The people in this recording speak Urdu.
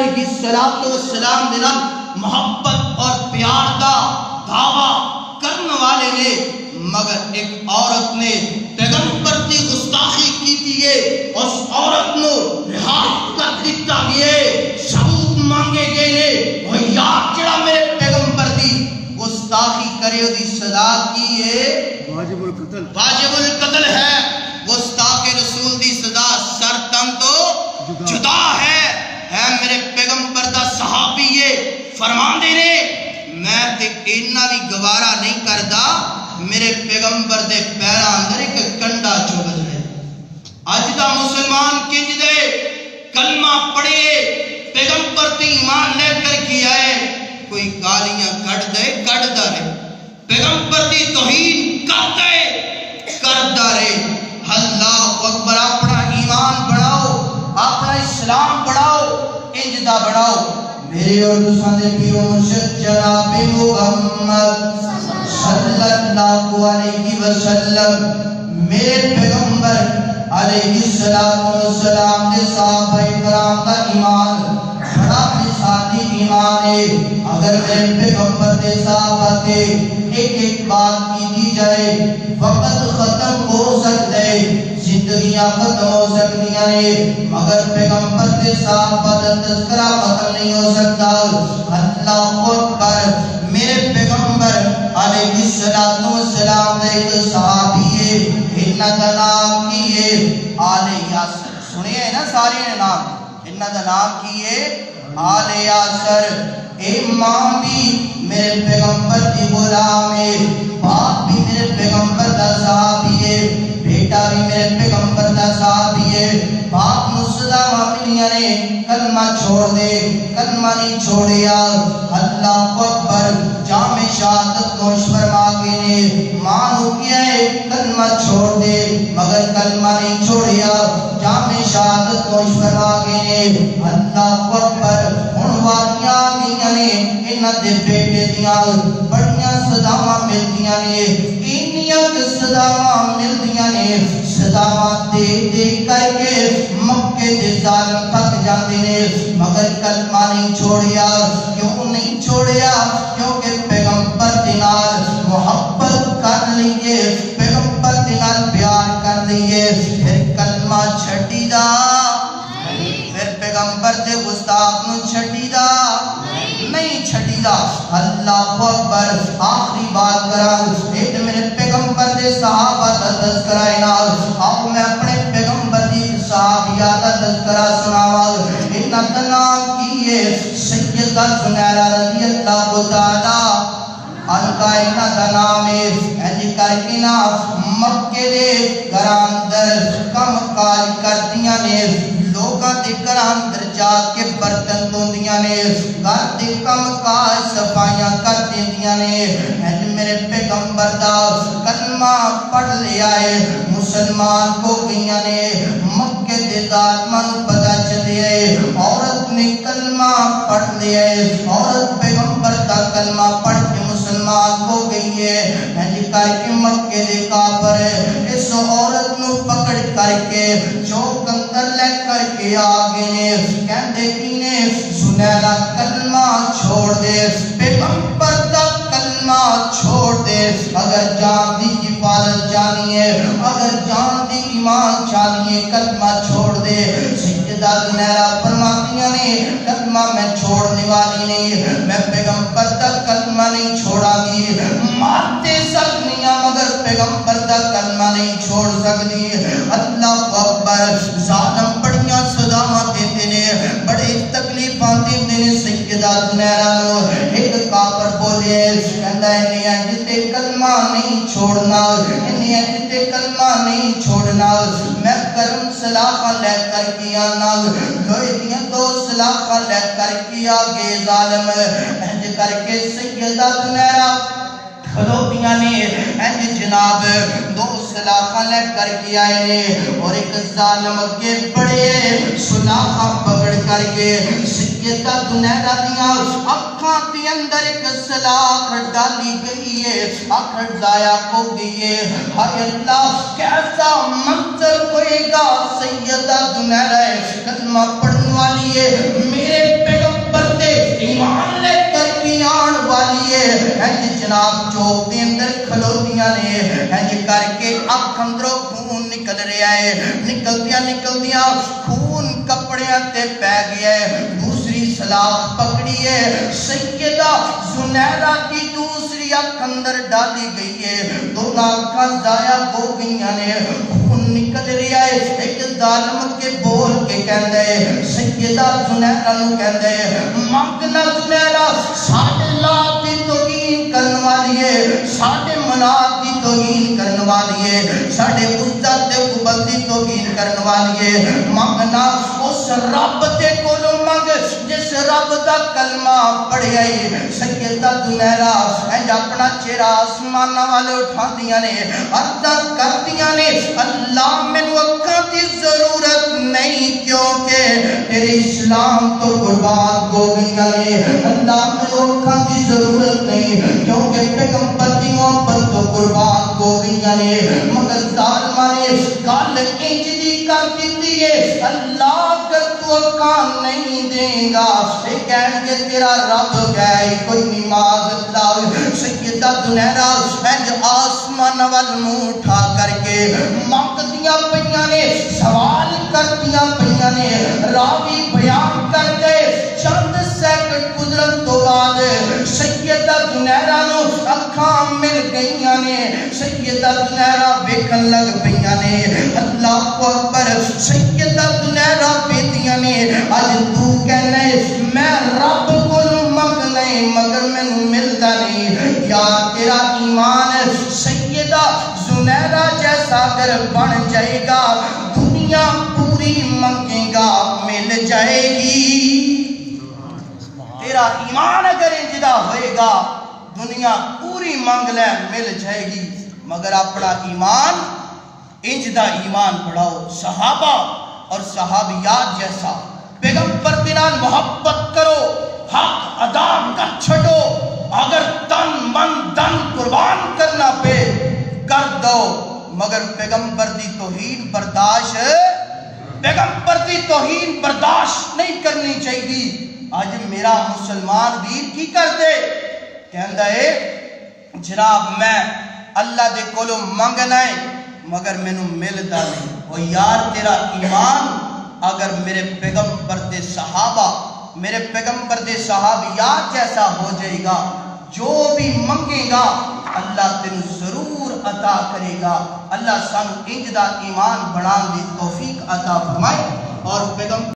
علیہ السلام دے نال محبت اور پیار دا دعویٰ کرنے والے نے مگر ایک عورت نے پیغمبر کی گستاخی کی تھی اس عورت نو رہا کر دیتا گئے ثبوت مانگے گئے نے وہ یاد جڑا میرے پیغمبر دی گستاخی کرے دی سزا کی ہے واجب القتل ہے گستاخ رسول دی سزا سر تن تو جدا ہے میرے پیغمبر دا صحابی یہ فرماندے نے میں تے اینا بھی گوارا نہیں کردا میرے پیغمبر دے پیرا اندر ایک کنڈا چوبل ہے اج دا مسلمان کنج دے کلمہ پڑھے پیغمبر تے ایمان لے کر کے آئے کوئی گالیاں کٹ دا رہے پیغمبر دی توہین کردا رہے اللہ اکبر اپنا ایمان بڑھاؤ اپنا اسلام بڑھاؤ انجدہ بڑھاؤ میرے اور دوسرے دے پیو مرشد جناب محمد صلی اللہ علیہ وسلم میرے پیغمبر علیہ السلام دے صحابہ کرام دا ایمان بڑا مثالی ایمان ہے اگر میرے پیغمبر دے صحابہ تے ایک بات کی دی جائے وقت ختم ہو سکتے زندگیاں ختم ہو سکتی ہیں مگر پیغمبر کے صحابہ دا تذکرہ ختم نہیں ہو سکتا اللہ اکبر میرے پیغمبر علیہ السلام دے ایک صحابی ہے انہا دا نام کی ہے آل یاسر سنیے نا سارے نے نام انہا دا نام کی ہے آل یاسر امام بھی میرے پیغمبر دی غلام ہے باپ بھی میرے پیغمبر دا صحابی ہے بیٹا بھی میرے پیغمبر دا صحابی ہے باپ مسلمہ ملیاں نے کلمہ چھوڑ دے کلمہ نہیں چھوڑیا اللہ اکبر جامع شہادت نوش فرما کے نے مانو کیا ہے کلمہ چھوڑ دے مگر کلمہ نہیں چھوڑیا جامع شہادت نوش فرما کے نے اللہ اکبر انواریاں گئیاں نے انہ دے بیٹے دیاں بڑیاں صداواں ملدیاں نے انیاں کے صداواں ملدیاں نے صداواں دے دے کر کے مکے دے ظالم تھک جاندے نے مگر کلمہ نہیں چھوڑیا کیوں نہیں چھوڑیا کیونکہ پیغمبر دینال محبت کر لیے پیغمبر دینال پیار کر لیے پھر کلمہ چھٹی دا پھر پیغمبر دے گستاخ نو چھٹی دا نہیں چھٹی دا اللہ اکبر آخری بات کران ایک میرے پیغمبر دے صحابہ دا تذکرہ انال آؤ میں اپنے پیغمبر دی صحابیہ دا تذکرہ سناوال انہا دا نام کیے سیدہ زنیرہ رضی اللہ تعالیٰ انکا انہا دا نام ہے ایجی کرکینا مکہ دے گراندر کم کاری کردیاں نے لوگاں دے گراندر جا کے برتن دوندیاں نے گھر دے کم کار صفائیاں کر دیندیاں نے ایجی میرے پیغمبر دا کلمہ پڑھ لیا ہے مسلمان کو گئیاں نے مکہ دے ظالمان پتہ چلے عورت نے کلمہ پڑھ لیا ہے عورت پیغمبر دا کلمہ پڑھ کے مسلمان ہو گئی ہے ایجی کر کے مکہ دے کافر اس عورت نو پکڑ کر کے چوک اندر لے کر کے آگے نے کہندے کی نے زنیرہ کلمہ چھوڑ دے پیغمبر دا کلمہ چھوڑ دے اگر جان دی حفاظت جانی ہے اگر جان دی ایمان چاہیے کلمہ چھوڑ دے سیدہ زنیرہ فرماتیاں نے کلمہ میں چھوڑنے والی نہیں میں پیغمبر دا کلمہ نہیں چھوڑا گی مارتے سکنیاں مگر پیغمبر دا کلمہ نہیں چھوڑ سکتی اللہ اکبر ظالم بڑیاں صدامہ دیتے نے بڑے تکلیفاں دیتے نے سیدہ زنیرہ نو ایک کافر بولے کہندہ انہیں جتے کلمہ نہیں چھوڑنا انہیں جتے کلمہ نہیں چھوڑنا میں کرم سلاخہ لے کر کے آنا لوئی دیاں دو سلاخہ لے کر کے آگے ظالم اہج کر کے سیدہ زنیرہ خلوتیاں نے اہج جناب دو سلاخہ لے کر کے آئے نے اور ایک ظالم کے بڑے سلاخہ پکڑ کر کے سیدہ زنیرہ دیاں اکھاں کے اندر ایک سلاخ ڈالی گئی ہے اکھڑ ضائع ہو گئی ہے ہائے اللہ کیسا منظر ہوئے گا سیدہ زنیرہ کلمہ پڑھنے والی ہے میرے جناب چوک دے اندر کھلوتیاں نے انج کر کے اکھ اندروں خون نکل رہا ہے، نکلدیاں خون کپڑیاں تے پہ گیا ہے۔ دوسری سلاخ پکڑی ہے، سیدہ زنیرہ کی دوسری اکھ اندر ڈالی گئی ہے، دونوں اکھاں ضائع ہو گئیاں نے، خون نکل رہا ہے۔ ایک ظالم کے بول کے کہندا ہے، سیدہ زنیرہ نو کہندا ہے، منگنا زنیرہ ساڈے لات دی توہین کرن والی ہے، ساڈے منات دی توہین کرن والی ہے، ساڈے عزت تے قبل دی توہین کرن والی ہے، منگنا اس رب دے کولوں منگ جس رب دا کلمہ پڑھیا ہے۔ سیدہ زنیرہ انج اپنا چہرہ آسمان والے اٹھا دیاں نے، عرض کر دیاں نے، اللہ مینوں اکھاں دی ضرورت نہیں کیونکہ تیرے اسلام تو قربان ہو گئیاں نے، اللہ مینوں اکھاں دی ضرورت نہیں کیونکہ پیغمبر دی محبت تو قربان ہو گئیاں نے، مگر ظالماں نے گل انج دی کر دتی ہے، اللہ اگر تو اکھاں نہیں دے گا اے کہن گے تیرا رب گئے کوئی نماز اللہ۔ سیدہ زنیرہ انج آسمان وال منہ اٹھا کر کے منگدیاں پیاں نے، سوال کرتیاں پیاں نے، راوی بیان کر کے چند سیکنڈ گزرن تو بعد سیدہ زنیرہ نو اکھاں مل گئیاں نے، سیدہ زنیرہ ویکھن لگ پیاں نے، اللہ اکبر۔ سیدہ زنیرہ بیٹیاں نے، اج تو کہنا ہے میں رب کو منگنا ہے مگر مینوں ملدا نہیں، یا تیرا ایمان سیدہ زنیرہ جیسا اگر بن جائے گا دنیا پوری منگے گا مل جائے گی، تیرا ایمان اگر انجدہ ہوئے گا دنیا پوری منگ لے مل جائے گی، مگر اپنا ایمان انجدہ ایمان پڑھاؤ، صحابہ اور صحابیات جیسا پیغمبر دینان محبت کرو، حق ادا کر چھٹو، اگر تن من دن قربان کرنا پہ کر دو، مگر پیغمبر دی توہین برداشت نہیں کرنی چاہیے۔ آج میرا مسلمان ویر کی کر دے کہندا ہے جناب میں اللہ دے کولوں منگنا ہے مگر مینوں ملدا نہیں، او یار تیرا ایمان اگر میرے پیغمبر دے صحابہ میرے پیغمبر دے صحابیات جیسا ہو جائے گا، جو بھی منگے گا اللہ تین ضرور عطا کرے گا۔ اللہ سانو انج دا ایمان بنان دی توفیق عطا فرمائے اور پیغمبر